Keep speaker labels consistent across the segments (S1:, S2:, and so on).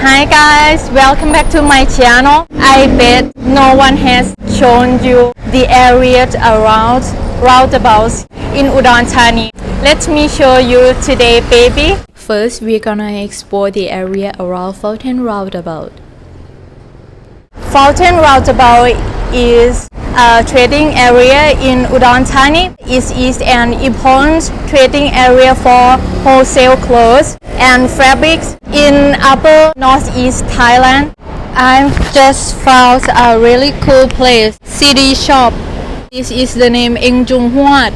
S1: Hi guys, welcome back to my channel. I bet no one has shown you the area around roundabouts in Udon Thani. Let me show you today, baby.
S2: First, we're gonna explore the area around Fountain Roundabout.
S1: Fountain Roundabout is a trading area in Udon Thani. It is an important trading area for wholesale clothes and fabrics in upper northeast Thailand. I just found a really cool place, City Shop. This is the name Eng Jung Huat.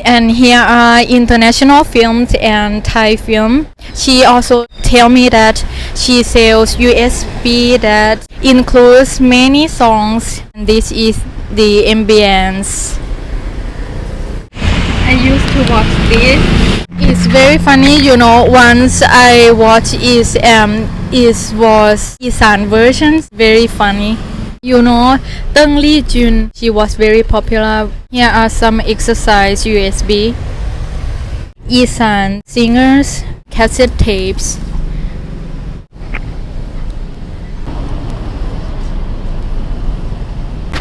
S1: And here are international films and Thai film. She also tell me that she sells USB that includes many songs. This is the ambience. I used to watch this. It's very funny, once I watched it was Isan version, very funny. Tung Lee Jun, she was very popular. Here are some exercise USB. Isan singers, cassette tapes.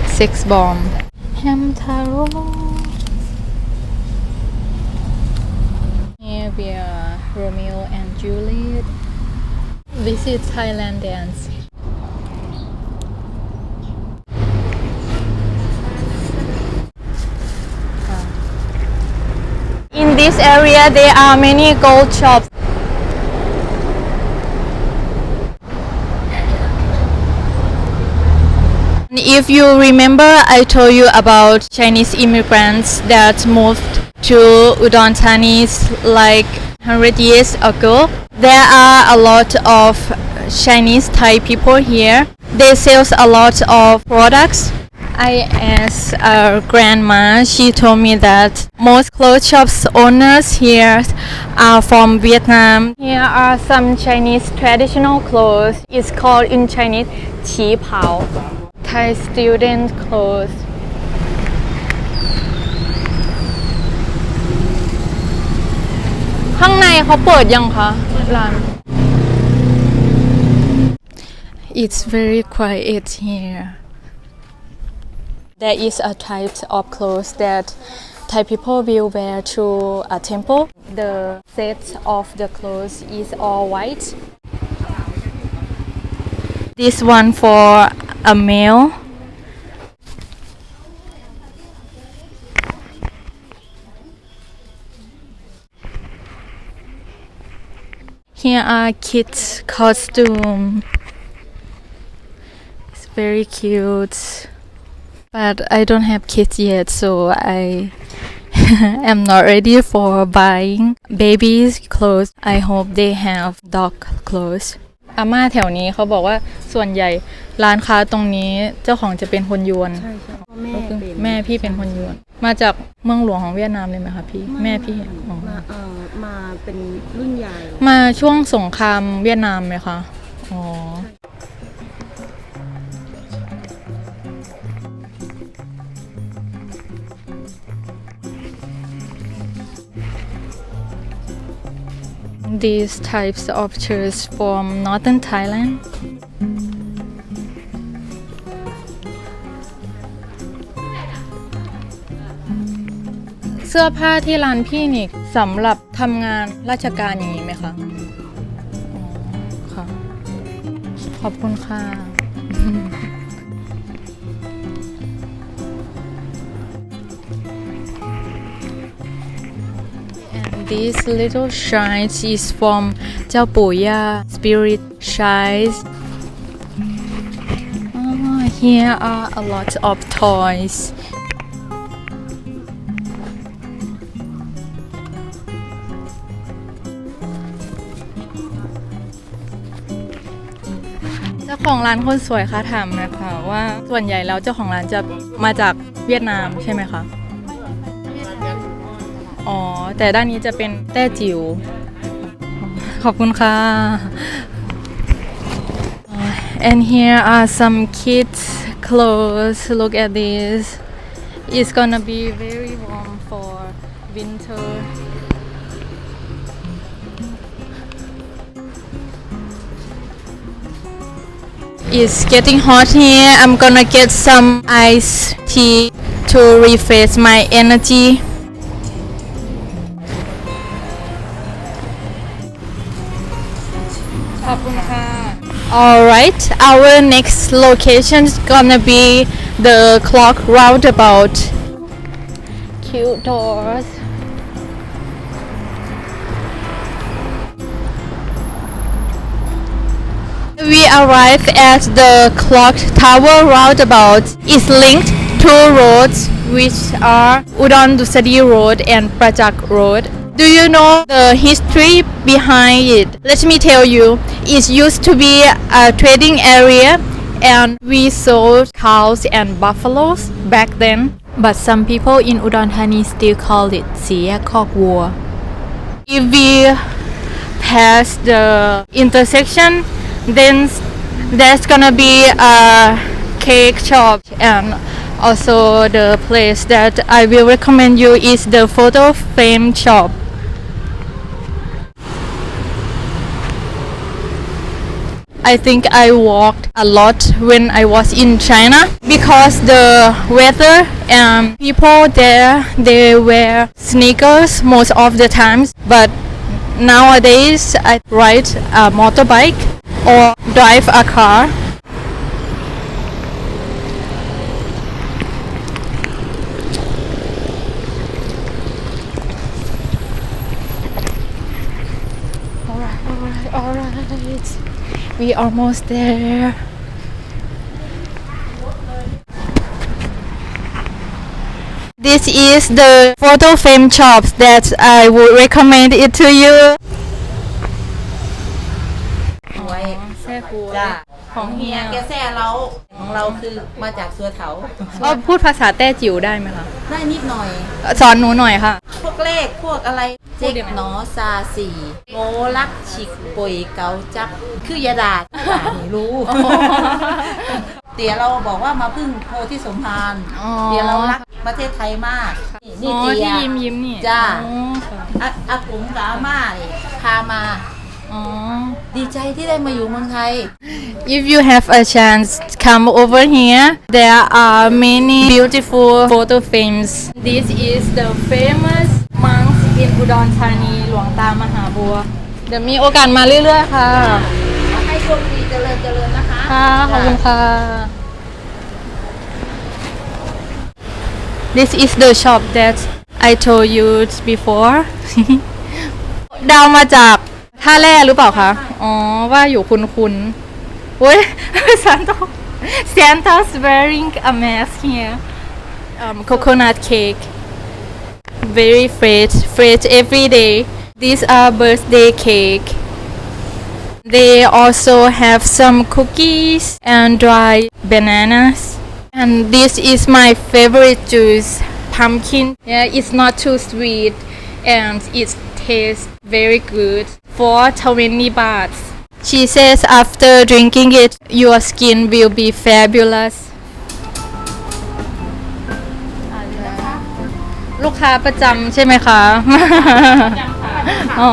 S1: Sex Bomb. Hamtaro. Here we are Romeo and Juliet. Visit Thailand dance. In this area, there are many gold shops. If you remember, I told you about Chinese immigrants that moved to Udon Thani like 100 years ago. There are a lot of Chinese Thai people here. They sell a lot of products. I asked our grandma, she told me that most clothes shops owners here are from Vietnam. Here are some Chinese traditional clothes. It's called in Chinese Qi Pao. Thai student clothes. It's very quiet here. There is a type of clothes that Thai people will wear to a temple. The set of the clothes is all white. This one for a male. Here are kids' costume. It's very cute. But I don't have kids yet, so I am not ready for buying babies clothes. I hope they have dog clothes. อาม่าแถวนี้เขาบอกว่าส่วนใหญ่ร้านค้าตรงนี้เจ้าของจะเป็นคนยวนใช่แม่พี่เป็นคนยวนมาจากเมืองหลวงของเวียดนามเลยไหมคะพี่แม่พี่
S3: มาเป็นรุ่นใหญ่
S1: มาช่วงสงครามเวียดนามไหมคะอ๋อThese types of shirts from northern Thailand. เสื้อผ้าที่ร้านพี่นี่สำหรับทำงานราชการอย่างนี้ไหมคะอ๋อค่ะขอบคุณค่ะ This little shrine is from เจ้าปู่ย่า Spirit Shrines. Here are a lot of toys. เจ้าของร้านคนสวยคะถามนะคะว่าส่วนใหญ่แล้วเจ้าของร้านจะมาจากเวียดนามใช่ไหมคะอ๋อแต่ด้านนี้จะเป็นแต้จิ๋วขอบคุณค่ะ And here are some kids clothes. Look at this. It's gonna be very warm for winter. It's getting hot here. I'm gonna get some iced tea to refresh my energy. Alright, our next location is gonna be the clock roundabout. Cute doors. We arrived at the clock tower roundabout. It's linked two roads which are Udon Dusadi Road and Prajak Road. Do you know the history behind it? Let me tell you. It used to be a trading area and we sold cows and buffaloes back then.
S2: But some people in Udon Thani still call it สี่แยกคอกวัว
S1: If we pass the intersection, then there's gonna be a cake shop, and also the place that I will recommend you is the photo frame shop. I think I walked a lot when I was in China because the weather and people there, they wear sneakers most of the times, but nowadays I ride a motorbike or drive a car. Alright. We almost there. This is the photo frame shops that I would recommend it to you.
S4: ไว้
S1: แซ่กัว
S4: จ้ะ
S1: ของเฮีย
S4: แกแซ่เราของเราคือมาจากสัวเถา
S1: พูดภาษาแต้จิ๋วได้ไหมคะ
S4: ได้นิดหน่อย
S1: สอนหนูหน่อยค่ะ
S4: พวกเลขพวกอะไร
S1: พู
S4: เจ๊
S1: ด
S4: ก
S1: ยังไง
S4: หนอซาสีโงลักฉิกป่วยเกาจัก คือยาดาดนี่รู้ เตี๋ยเราบอกว่ามาพึ่งโพธิสมภาร
S1: อ๋อ
S4: เตี๋ยเรารักประเทศไทยมากนี่
S1: อ๋อ
S4: เตี๋ย
S1: ที่ยิ้มนี่
S4: จ้า
S1: อ๋อค่ะ
S4: อากงกับอาม่านี่พามา
S1: อ๋อ
S4: ดีใจที่ได้มาอยู่เมืองไทย
S1: If you have a chance, come over here. There are many beautiful photo frames. This is the famous monks in Udon Thani หลวงตามหาบัว เดี๋ยวมีโอกาสมาเรื่อยๆค่ะ
S4: ให้โชคดีเจริญเจริญนะคะ
S1: ค่ะ ขอบคุณค่ะ This is the shop that I told you before เดามาจากท่าแร่หรือเปล่าคะ อ๋อ ว่าอยู่คุณเว้ย Santa's wearing a mask here. Coconut cake. Very fresh every day. These are birthday cake. They also have some cookies and dried bananas. And this is my favorite juice, pumpkin. Yeah, it's not too sweet and it tastes very good. For 20 bahts. She says after drinking it, your skin will be fabulous. ลูกค้าประจำใช่ไหมคะ อ๋อ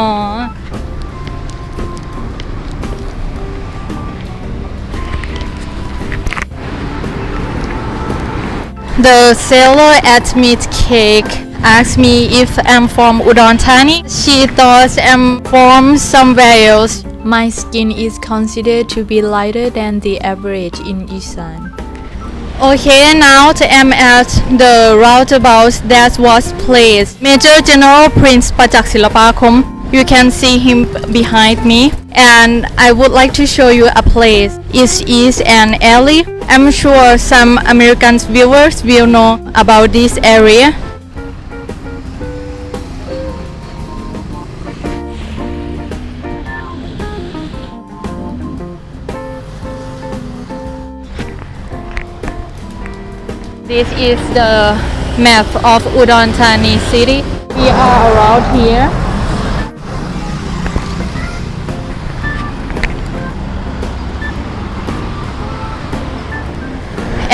S1: The seller at Meat Cake asked me if I'm from Udon Thani. She thought I'm from somewhere else.
S2: My skin is considered to be lighter than the average in Isan.
S1: Okay, now I'm at the roundabout that was placed. Major General Prince Pajak Silapakom. You can see him behind me. And I would like to show you a place. It is an alley. I'm sure some American viewers will know about this area. This is the map of Udon Thani city. We are around here.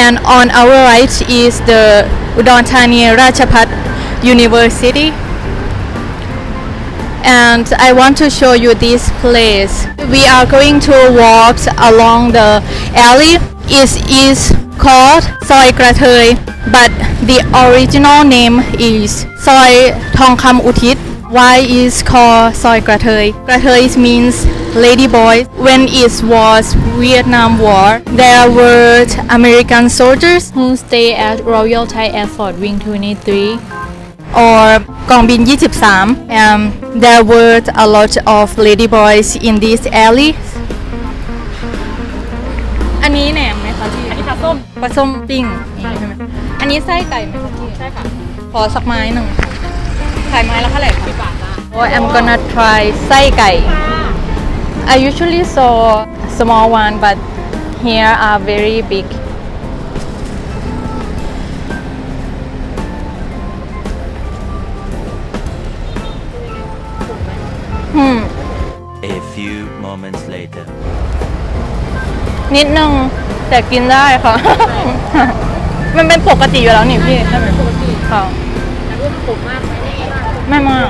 S1: And on our right is the Udon Thani Ratchapat University. and I want to show you this place. We are going to walk along the alley. It is called ซอยกระเทย but the original name is ซอยทองคำอุทิศ Why is called ซอยกระเทย กระเทย means lady boy. When it was Vietnam War, there were American soldiers
S2: who stay at Royal Thai Air Force Wing 23.
S1: or กองบิน 23 and there were a lot of lady boys in this alley. อันนี้แหนมไหมคะพี่ อันนี้ปลาส้มปิ้งใช่ไหมอันนี้ไส้ไก่ไหมคะพี่ใช่ค่ะขอสักไม้หนึ่งขายไม้ละเท่าไหร่คะ10 บาทจ้ะ Oh I'm gonna try ไส้ไก่ I usually saw small one but here are very big.
S5: A few moments later.
S1: นิดนึงแต่กินได้ค่ะ มันเป็นปกติอยู่แล้วนี่พี่ใช่ไหมปกติค่ะไม่มาก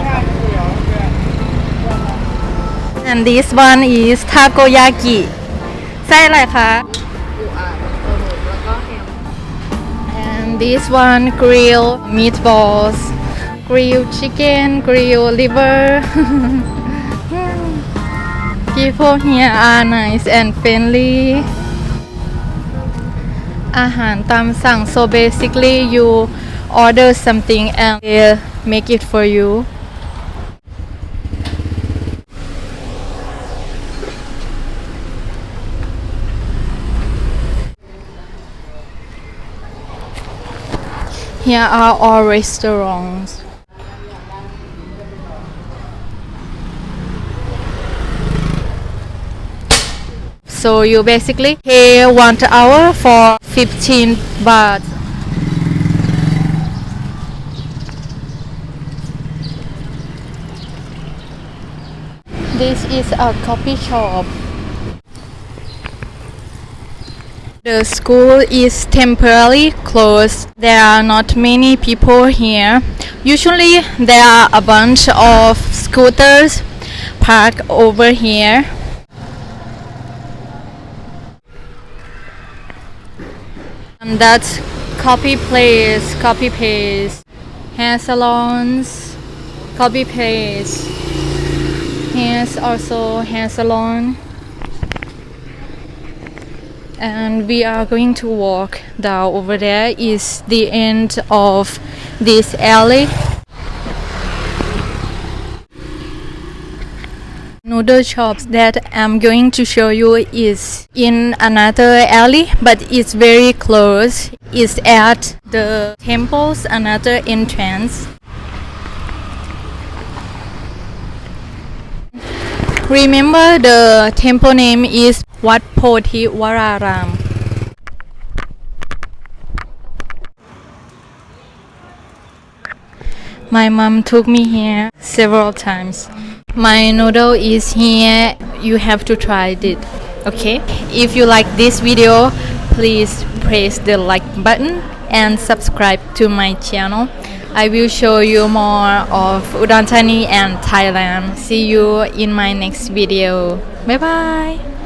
S1: and this one is takoyaki ไส้อะไรคะ and this one grilled meatballs grilled chicken grilled liver people here are nice and friendly อาหารตามสั่ง so basically you order something and they make it for you. Here are all restaurants. So you basically pay 1 hour for 15 baht. This is a coffee shop. The school is temporarily closed. There are not many people here. Usually there are a bunch of scooters parked over here. And that's coffee place, coffee paste, hair salons, coffee paste. Here's also hair salon. And we are going to walk down. Over there is the end of this alley. Noodle shops that I'm going to show you is in another alley, but it's very close. It's at the temple's another entrance. Remember the temple name is Wat Pothi Wararam. My mom took me here several times. My noodle is here. You have to try it. Okay? If you like this video, please press the like button and subscribe to my channel. I will show you more of Udon Thani and Thailand. See you in my next video. Bye bye.